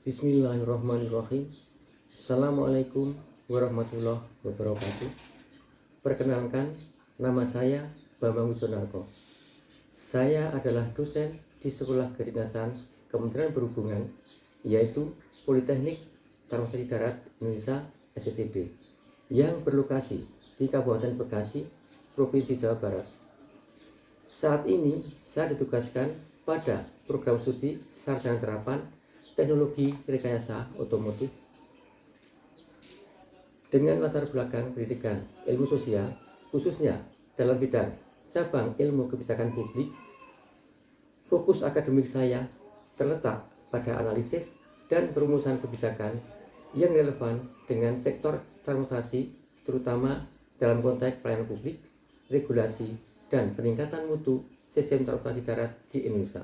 Bismillahirrahmanirrahim. Assalamualaikum warahmatullahi wabarakatuh. Perkenalkan, nama saya Bambang Wijonarko. Saya adalah dosen di Sekolah Kedinasan Kementerian Perhubungan, yaitu Politeknik Transportasi Darat Indonesia (STB), yang berlokasi di Kabupaten Bekasi, Provinsi Jawa Barat. Saat ini saya ditugaskan pada program studi sarjana terapan teknologi rekayasa otomotif dengan latar belakang pendidikan ilmu sosial, khususnya dalam bidang cabang ilmu kebijakan publik. Fokus akademik saya terletak pada analisis dan perumusan kebijakan yang relevan dengan sektor transportasi, terutama dalam konteks pelayanan publik, regulasi, dan peningkatan mutu sistem transportasi darat di Indonesia.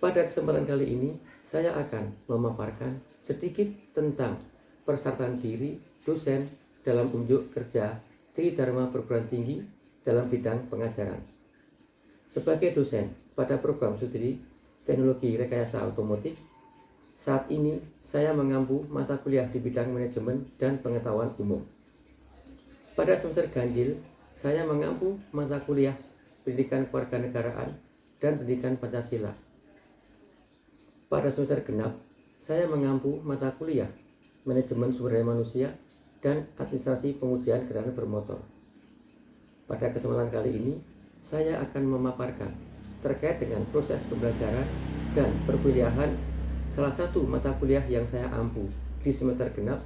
Pada kesempatan kali ini, saya akan memaparkan sedikit tentang persyaratan diri dosen dalam unjuk kerja Tridharma Perguruan Tinggi dalam bidang pengajaran. Sebagai dosen pada program studi teknologi rekayasa otomotif, saat ini saya mengampu mata kuliah di bidang manajemen dan pengetahuan umum. Pada semester ganjil, saya mengampu mata kuliah pendidikan kewarganegaraan dan pendidikan Pancasila. Pada semester genap, saya mengampu mata kuliah manajemen sumber daya manusia dan administrasi pengujian kendaraan bermotor. Pada kesempatan kali ini, saya akan memaparkan terkait dengan proses pembelajaran dan perkuliahan salah satu mata kuliah yang saya ampu di semester genap,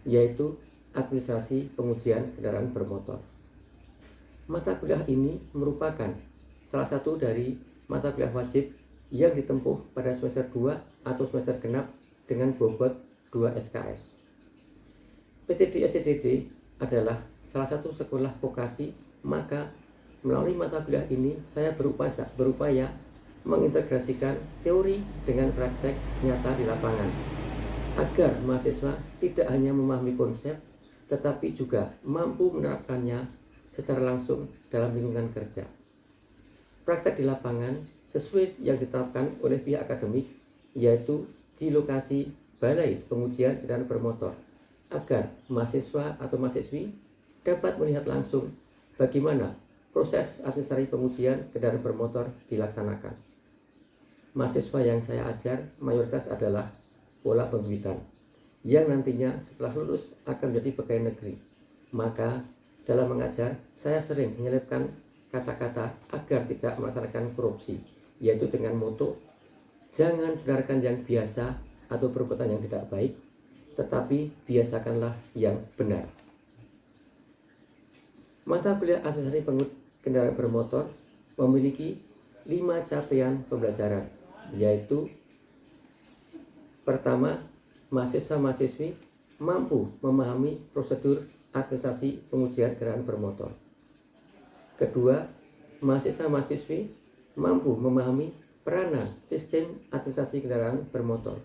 yaitu administrasi pengujian kendaraan bermotor. Mata kuliah ini merupakan salah satu dari mata kuliah wajib yang ditempuh pada semester 2 atau semester genap dengan bobot 2 SKS. PTD SCDD adalah salah satu sekolah vokasi, maka melalui mata kuliah ini saya berupaya mengintegrasikan teori dengan praktek nyata di lapangan, agar mahasiswa tidak hanya memahami konsep, tetapi juga mampu menerapkannya secara langsung dalam lingkungan kerja. Praktek di lapangan sesuai yang ditetapkan oleh pihak akademik, yaitu di lokasi Balai Pengujian Kendaraan Bermotor, agar mahasiswa atau mahasiswi dapat melihat langsung bagaimana proses administrasi pengujian kendaraan bermotor dilaksanakan. Mahasiswa yang saya ajar mayoritas adalah pola pembibitan, yang nantinya setelah lulus akan menjadi pegawai negeri. Maka dalam mengajar, saya sering menyelipkan kata-kata agar tidak melaksanakan korupsi, yaitu dengan moto, jangan benarkan yang biasa atau perbuatan yang tidak baik, tetapi biasakanlah yang benar. Mata kuliah administrasi kendaraan bermotor memiliki 5 capaian pembelajaran, yaitu pertama, mahasiswa-mahasiswi mampu memahami prosedur administrasi pengujian kendaraan bermotor. Kedua, mahasiswa-mahasiswi mampu memahami peranan sistem administrasi kendaraan bermotor.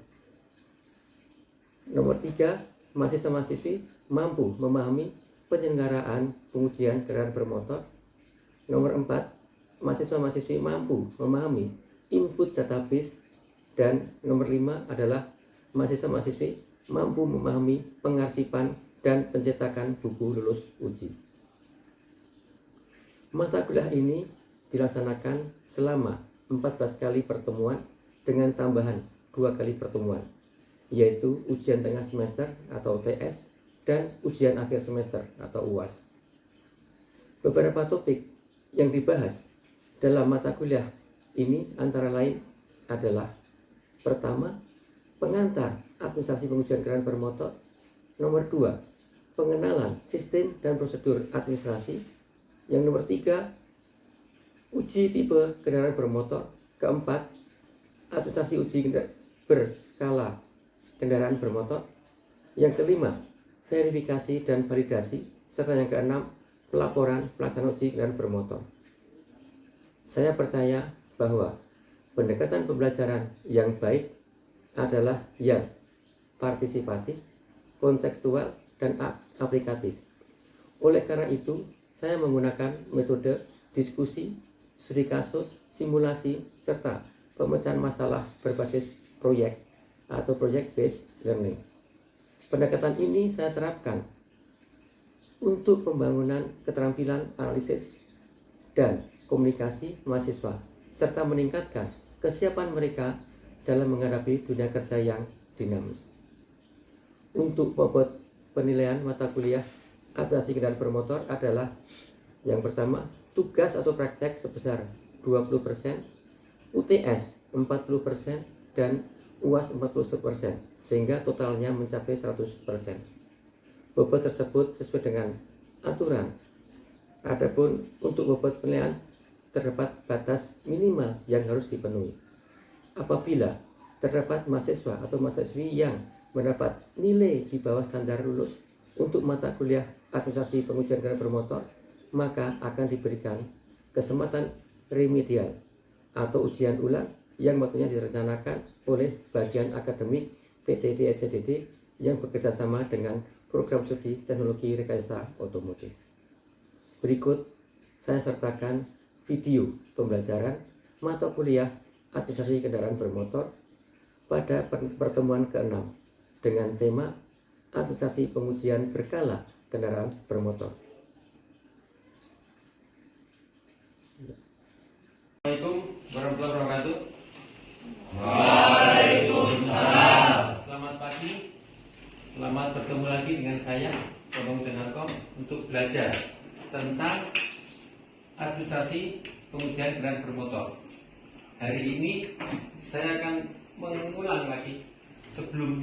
Nomor 3, mahasiswa-mahasiswi mampu memahami penyelenggaraan pengujian kendaraan bermotor. Nomor 4, mahasiswa-mahasiswi mampu memahami input database. Dan nomor 5 adalah mahasiswa-mahasiswi mampu memahami pengarsipan dan pencetakan buku lulus uji. Mata kuliah ini dilaksanakan selama 14 kali pertemuan dengan tambahan 2 kali pertemuan, yaitu ujian tengah semester atau UTS dan ujian akhir semester atau UAS. Beberapa topik yang dibahas dalam mata kuliah ini antara lain adalah: pertama, pengantar administrasi pengujian kendaraan bermotor. Nomor 2, pengenalan sistem dan prosedur administrasi. Yang nomor 3, uji tipe kendaraan bermotor. Keempat, administrasi uji berskala kendaraan bermotor. Yang kelima, verifikasi dan validasi. Serta yang keenam, pelaporan pelaksanaan uji kendaraan bermotor. Saya percaya bahwa pendekatan pembelajaran yang baik adalah yang partisipatif, kontekstual, dan aplikatif. Oleh karena itu, saya menggunakan metode diskusi, studi kasus, simulasi, serta pemecahan masalah berbasis proyek atau project based learning. Pendekatan ini saya terapkan untuk pembangunan keterampilan analisis dan komunikasi mahasiswa, serta meningkatkan kesiapan mereka dalam menghadapi dunia kerja yang dinamis. Untuk bobot penilaian mata kuliah administrasi kendaraan bermotor adalah yang pertama, tugas atau praktek sebesar 20%, UTS 40%, dan UAS 40%, sehingga totalnya mencapai 100%. Bobot tersebut sesuai dengan aturan. Adapun untuk bobot penilaian terdapat batas minimal yang harus dipenuhi. Apabila terdapat mahasiswa atau mahasiswi yang mendapat nilai di bawah standar lulus untuk mata kuliah administrasi pengujian kendaraan bermotor, maka akan diberikan kesempatan remedial atau ujian ulang yang waktunya direncanakan oleh bagian akademik PTD SCDD yang bekerjasama dengan program studi teknologi rekayasa otomotif. Berikut saya sertakan video pembelajaran mata kuliah administrasi kendaraan bermotor pada pertemuan ke-6 dengan tema administrasi pengujian berkala kendaraan bermotor. Assalamualaikum warahmatullahi wabarakatuh. Waalaikumsalam. Selamat pagi. Selamat bertemu lagi dengan saya, Bambang Janarko, untuk belajar tentang administrasi pengujian kendaraan bermotor. Hari ini saya akan mengulang lagi sebelum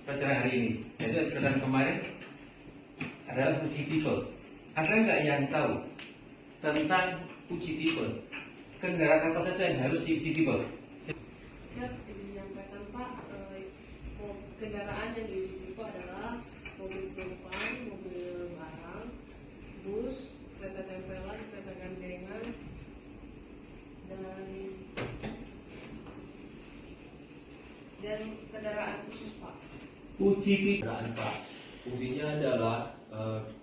pelajaran hari ini. Jadi pelajaran kemarin adalah uji tipe. Ada nggak yang tahu tentang uji tipe? Kendaraan apa saja yang harus diuji tipe? Siap, izin menyampaikan Pak. Kendaraan yang diuji tipe adalah mobil penumpang, mobil barang, bus, kereta tempelan, kereta gandengan, dan kendaraan khusus Pak. Uji tipe. Kendaraan Pak, fungsinya adalah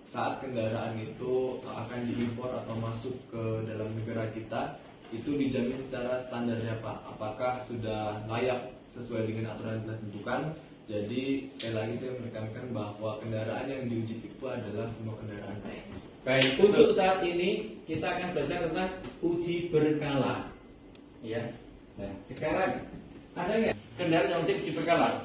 saat kendaraan itu akan diimpor atau masuk ke dalam negara kita, itu dijamin secara standarnya Pak, apakah sudah layak sesuai dengan aturan yang telah ditentukan. Jadi sekali lagi saya menekankan bahwa kendaraan yang diuji tipe adalah semua kendaraan. Baik, untuk saat ini kita akan belajar tentang uji berkala. Ya. Nah, sekarang ada nggak kendaraan yang wajib uji berkala?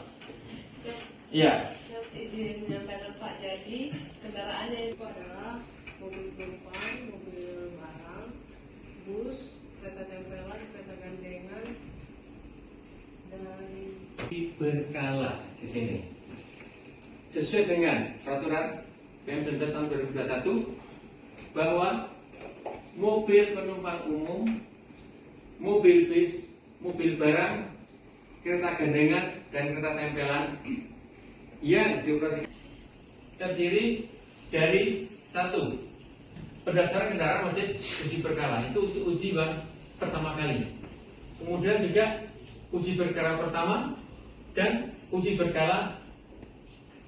Siap. Iya. Siap, izin menyampaikan Pak. Jadi kendaraan yang itu adalah mobil penumpang, mobil barang, bus, kereta tempelan, kereta gandengan, dan Uji berkala di sini. Sesuai dengan peraturan PM 19 tahun 2021 bahwa mobil penumpang umum, mobil bis, mobil barang, kereta gandengan, dan kereta tempelan yang dioperasikan terdiri dari satu, pendaftaran kendaraan wajib uji berkala, itu untuk uji pertama kali. Kemudian juga uji berkala pertama dan uji berkala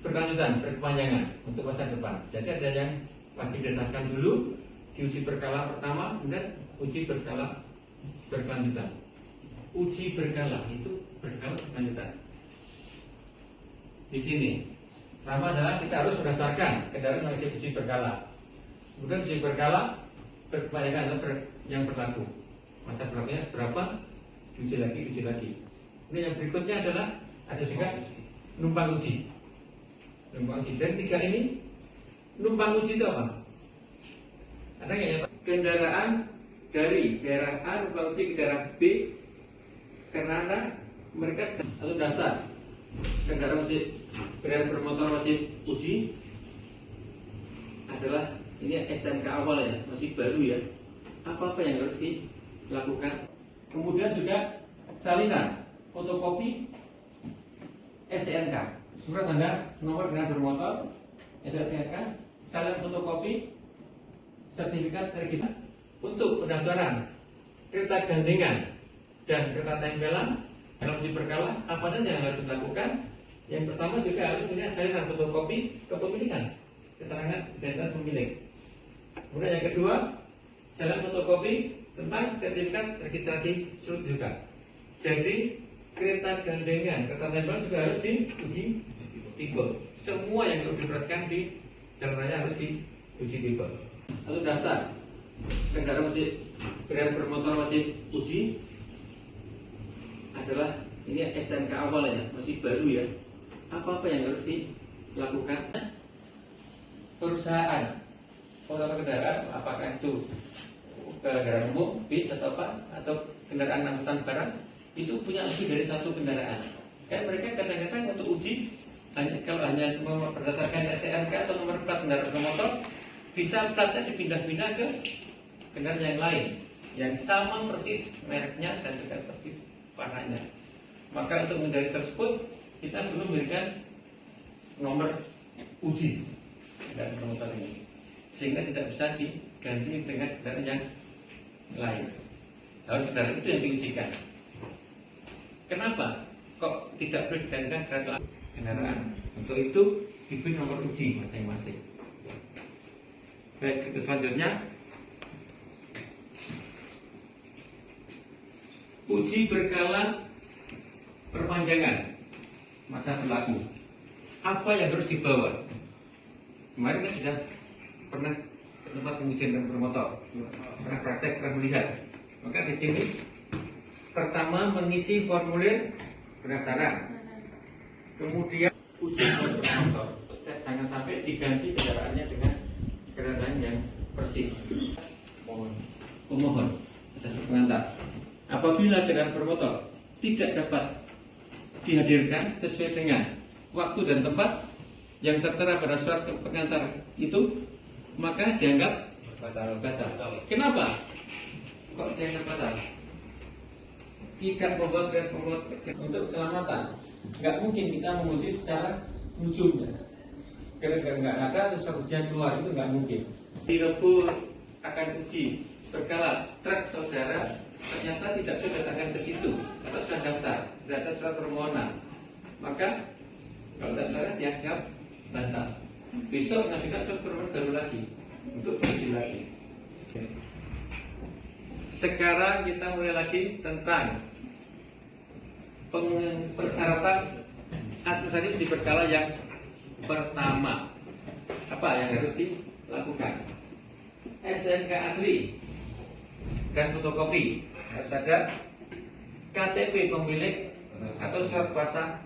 berkelanjutan, berkepanjangan untuk masa depan. Jadi ada yang wajib didaftarkan dulu di uji berkala pertama, kemudian uji berkala berkelanjutan. Uji berkala itu berkala berkelanjutan. Di sini pertama adalah kita harus mendaftarkan kendaraan yang wajib uji berkala. Kemudian uji berkala berkepanjangan adalah yang berlaku. Masa berlakunya berapa? Uji lagi. Ini yang berikutnya adalah ada juga numpang uji. Dan tiga ini numpang uji itu apa? Ada nggak ya Pak? Kendaraan dari daerah A numpang uji ke daerah B karena mereka atau daftar kendaraan wajib kendaraan bermotor wajib uji adalah ini SNK awal ya, masih baru ya. Apa yang harus dilakukan? Kemudian juga salinan fotokopi STNK, surat tanda nomor kendaraan bermotor STNK, salinan fotokopi sertifikat registrasi. Untuk pendaftaran kereta gandengan dan kereta tempelan dalam uji berkala, apa saja yang harus dilakukan? Yang pertama juga harus punya salinan fotokopi kepemilikan, keterangan identitas pemilik. Kemudian yang kedua, salinan fotokopi tentang sertifikat registrasi juga. Jadi kereta gandengan, kereta tempel juga harus diuji tipe. Semua yang dioperasikan di jalan raya harus diuji tipe. Lalu daftar kendaraan wajib, kendaraan bermotor wajib uji adalah ini SNK awal ya, masih baru ya. Apa-apa yang harus dilakukan perusahaan pengelola kendaraan, apakah itu kendaraan umum, bis atau apa, atau kendaraan angkutan barang, itu punya lebih dari satu kendaraan. Kan mereka kadang-kadang untuk uji kalau hanya berdasarkan SNK atau nomor plat kendaraan bermotor, bisa platnya dipindah-pindah ke kendaraan yang lain yang sama persis mereknya dan juga persis warnanya. Maka untuk menghindari tersebut kita perlu memberikan nomor uji kendaraan bermotor ini, sehingga tidak bisa diganti dengan kendaraan yang lain. Harus kendaraan itu yang diujikan. Kenapa kok tidak boleh digantikan kendaraan? Untuk itu diberi nomor uji masing-masing. Baik, itu selanjutnya uji berkala perpanjangan masa berlaku. Apa yang harus dibawa? Kemarin kan sudah pernah ke tempat pengujian bermotor, pernah praktek, pernah melihat. Maka di sini pertama mengisi formulir pendaftaran, kemudian uji bermotor. Jangan sampai diganti kendaraannya dengan kendaraan yang persis. Pemohon atas pengantar, apabila kendaraan bermotor tidak dapat dihadirkan sesuai dengan waktu dan tempat yang tertera pada surat pengantar itu, maka dianggap batal. Kenapa? Kok dianggap batal? Tidak membuat untuk keselamatan. Nggak mungkin kita menguji secara ujungnya. Gara-gara nggak ada terus ujian keluar, itu nggak mungkin. Di Rabu akan uji berkala truk saudara ternyata tidak didatangkan ke situ atau sudah daftar, sudah ada surat permohonan, maka kalau tidak salah dianggap batal. Besok mengajukan surat permohonan baru lagi untuk uji lagi. Sekarang kita mulai lagi tentang persyaratan administrasi uji berkala yang pertama. Apa yang harus dilakukan? SNK asli dan fotokopi, harus ada KTP pemilik atau surat kuasa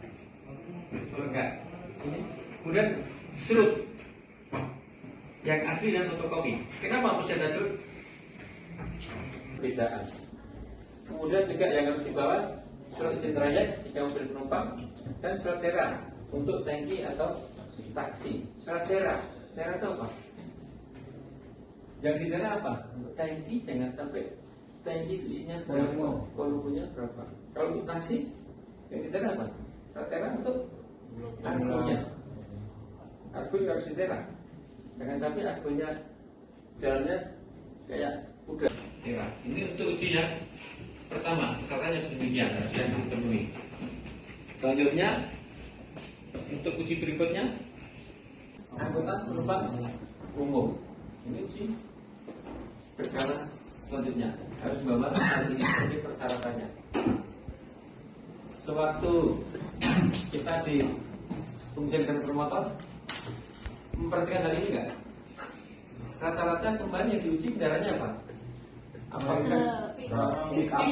lengkap. Kemudian surut yang asli dan fotokopi. Kenapa mesti ada surut? Perbedaan. Kemudian juga yang harus dibawa surat izin trayek jika mobil penumpang dan surat tera untuk tangki atau taksi. Surat tera itu apa? Yang ditera apa? Untuk tangki jangan sampai tangki itu isinya berapa, volumenya berapa. Kalau untuk taksi yang ditera apa? Surat tera untuk argonya. Argo juga harus ditera. Jangan sampai argonya jalannya kayak udah. Tera. Ini untuk uji yang pertama, syaratnya sedemikian yang dipenuhi. Selanjutnya untuk uji berikutnya angkutan penumpang umum. Ini uji berkala selanjutnya harus membawa hal ini sebagai persyaratannya. Sewaktu kita di pengujian bermotor memperhatikan hal ini enggak? Rata-rata kembali yang diuji kendaraannya apa? Apakah pickup?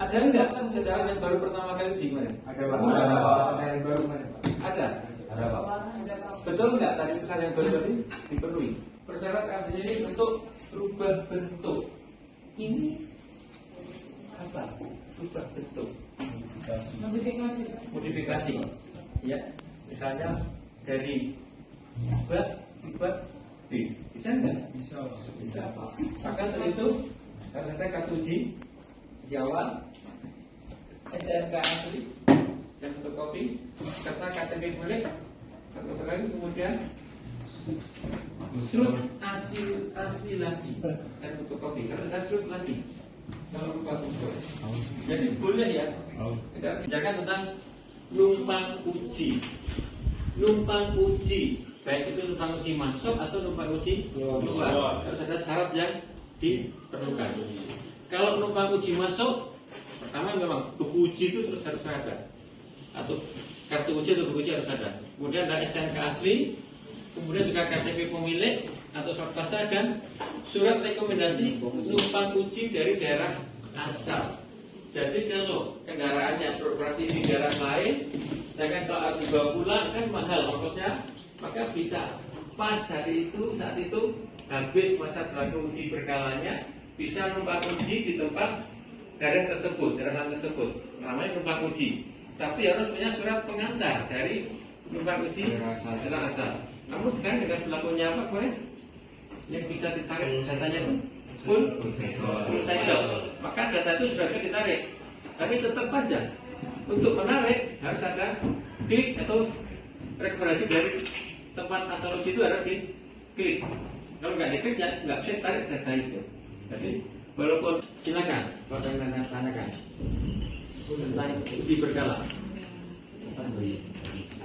Ada enggak kan kendaraan yang baru pertama kali uji kemarin? Ada yang baru mana? Ada Pak. Betul enggak tadi pesan yang baru tadi dipenuhi? Persyaratan ini untuk rubah bentuk. Ini apa? Rubah bentuk. Modifikasi. Ya, misalnya dari bak dibuat bis. Bisa enggak? Bisa. Maka setelah itu karena saya kartu uji di awal SNK asli dan fotokopi serta KTP milik fotokopi, kemudian surut asli lagi dan fotokopi. Kalau ada surut lagi, kalau lupa unsur. Jadi boleh ya. Tidak bicara tentang numpang uji. Numpang uji, baik itu numpang uji masuk atau numpang uji keluar, harus ada syarat yang diperlukan. Kalau numpang uji masuk Pertama memang buku uji itu terus harus ada, atau kartu uji atau buku uji harus ada. Kemudian ada STNK asli, kemudian juga KTP pemilik atau surat kuasa dan surat rekomendasi numpang uji dari daerah asal. Jadi kalau kendaraannya beroperasi di daerah lain, sedangkan kalau harus dibawa pulang kan mahal ongkosnya, maka bisa pas hari itu saat itu habis masa berlaku uji berkalanya, bisa numpang uji di tempat daerah tersebut, daerah tersebut, namanya numpang uji. Tapi harus punya surat pengantar dari numpang uji daerah asal. Namun sekarang dengan berlakunya apa kemarin? Yang bisa ditarik datanya pun full cycle. Maka data itu sudah bisa ditarik. Tapi tetap aja untuk menarik harus ada klik atau rekomendasi dari tempat asal uji itu harus diklik. Kalau nggak diklik ya nggak bisa tarik data itu. Jadi walaupun silakan kalau ada yang tanyakan tentang uji berkala.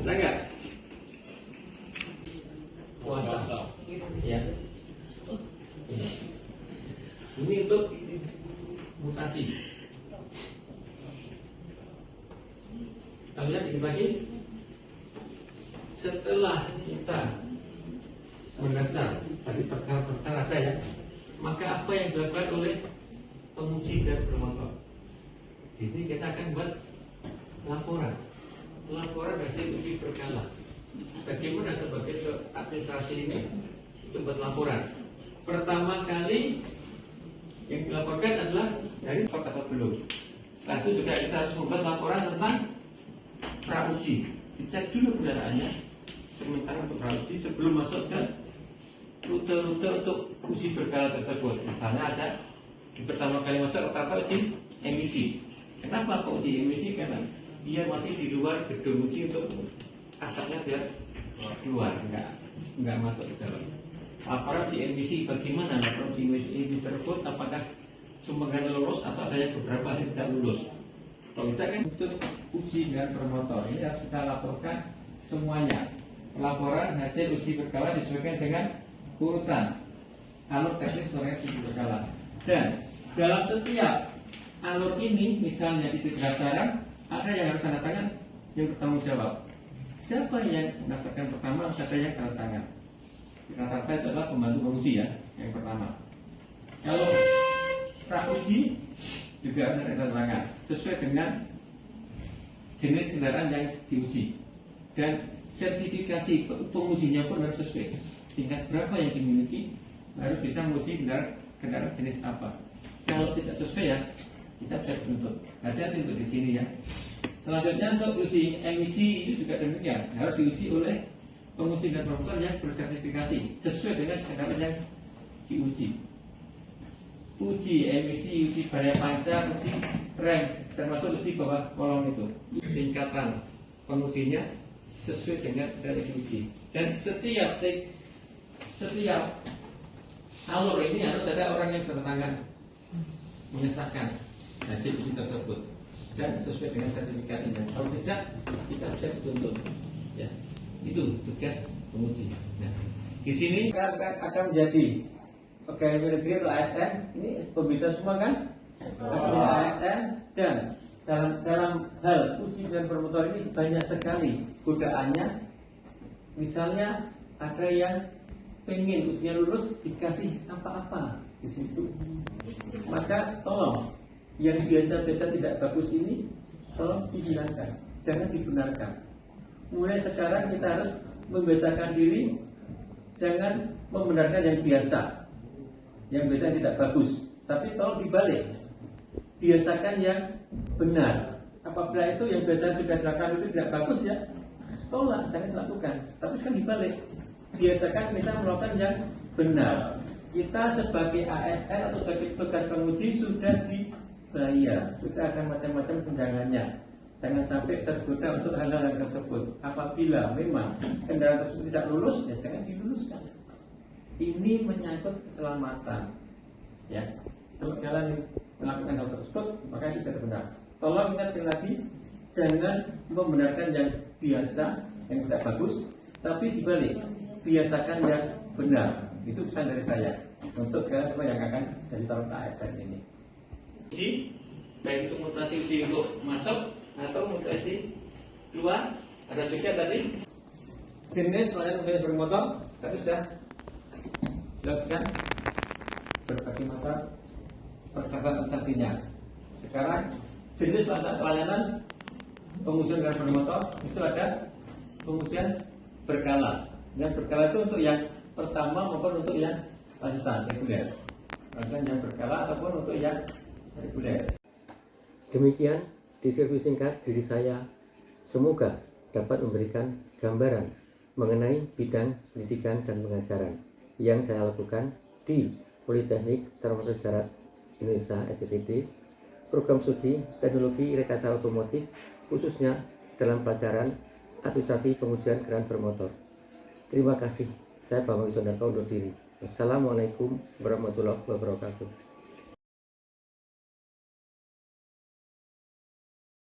Ada nggak? Puasa. Ya. Ini untuk mutasi. Kalian ini lagi setelah kita mendaftar tadi perkara-perkara ada ya, maka apa yang dilakukan oleh penguji dan promotor? Di sini kita akan buat laporan hasil uji berkala. Bagaimana sebagai administrasi ini itu buat laporan? Pertama kali yang dilaporkan adalah dari stok atau belum. Setelah itu juga kita harus membuat laporan tentang pra-uji. Dicek dulu kendaraannya sementara untuk pra-uji sebelum masuk ke rute-rute untuk uji berkala tersebut. Misalnya ada di pertama kali masuk rata-rata uji emisi. Kenapa kok uji emisi? Karena dia masih di luar gedung uji untuk asapnya biar keluar, enggak masuk ke dalam. Laporan uji emisi bagaimana? Laporan uji emisi tersebut apakah sumbernya lulus atau ada yang beberapa yang tidak lulus? Kalau kita kan untuk uji dan promotor ini harus kita laporkan semuanya. Laporan hasil uji berkala disesuaikan dengan urutan alur teknis uji berkala. Dan dalam setiap alur ini, misalnya di pendaftaran, ada yang harus tanda tangan yang bertanggung jawab. Siapa yang mendaftarkan pertama, siapa yang tanda tangan? Rata-rata itu adalah pembantu penguji ya, yang pertama. Kalau pra-uji juga harus ada tanda tangan sesuai dengan jenis kendaraan yang diuji dan sertifikasi pengujinya pun harus sesuai tingkat berapa yang dimiliki, harus bisa menguji kendaraan jenis apa. Kalau tidak sesuai ya kita bisa tuntut. Hati-hati untuk di sini ya. Selanjutnya untuk uji emisi itu juga demikian, harus diuji oleh penguji dan promotor yang bersertifikasi sesuai dengan kendaraan yang diuji. Uji emisi, uji bahaya pancar, uji rem, termasuk uji bawah kolong itu. Tingkatan pengujinya sesuai dengan dari diuji. Dan setiap alur ini harus ada orang yang bertangan mengesahkan hasil uji tersebut dan sesuai dengan sertifikasinya. Kalau tidak, kita bisa dituntut. Ya, itu tugas penguji. Nah, di sini akan menjadi pegawai negeri atau ASN, ini pembina semua kan? ASN, dan dalam hal uji dan promotor ini banyak sekali godaannya. Misalnya ada yang pengen ujinya lulus dikasih apa-apa di situ. Maka tolong yang biasa-biasa tidak bagus ini tolong dihilangkan, jangan dibenarkan. Mulai sekarang kita harus membiasakan diri, jangan membenarkan yang biasa. Yang biasa tidak bagus, tapi tolong dibalik, biasakan yang benar. Apabila itu yang biasa sudah dilakukan itu tidak bagus ya, tolak, jangan dilakukan. Tapi kan dibalik, biasakan kita melakukan yang benar. Kita sebagai ASN atau sebagai petugas penguji sudah dibayar, sudah akan macam-macam tunjangannya. Jangan sampai tergoda untuk hal-hal yang tersebut. Apabila memang kendaraan tersebut tidak lulus, ya jangan diluluskan. Ini menyangkut keselamatan, ya. Kalau kalian melakukan hal tersebut, maka itu tidak benar. Tolong ingat sekali lagi, jangan membenarkan yang biasa, yang tidak bagus, tapi dibalik, biasakan yang benar. Itu pesan dari saya untuk kalian semua yang akan jadi calon ASN ini. Uji baik itu mutasi uji untuk masuk atau mutasi keluar. Ada juga tadi jenis pelayanan mobil bermotor, tadi sudah jelaskan berbagai macam persyaratan sanksinya. Sekarang jenis pelayanan pengujian kendaraan bermotor itu ada pengujian berkala. Yang berkala itu untuk yang pertama maupun untuk yang lanjutan reguler. Yang berkala ataupun untuk yang reguler. Demikian deskripsi singkat diri saya, semoga dapat memberikan gambaran mengenai bidang pendidikan dan pengajaran yang saya lakukan di Politeknik Termasuk Darat Indonesia STTD, program studi teknologi rekayasa otomotif, khususnya dalam pelajaran administrasi pengujian kendaraan bermotor. Terima kasih. Saya Bambang Wisondarko undur diri. Wassalamualaikum warahmatullahi wabarakatuh.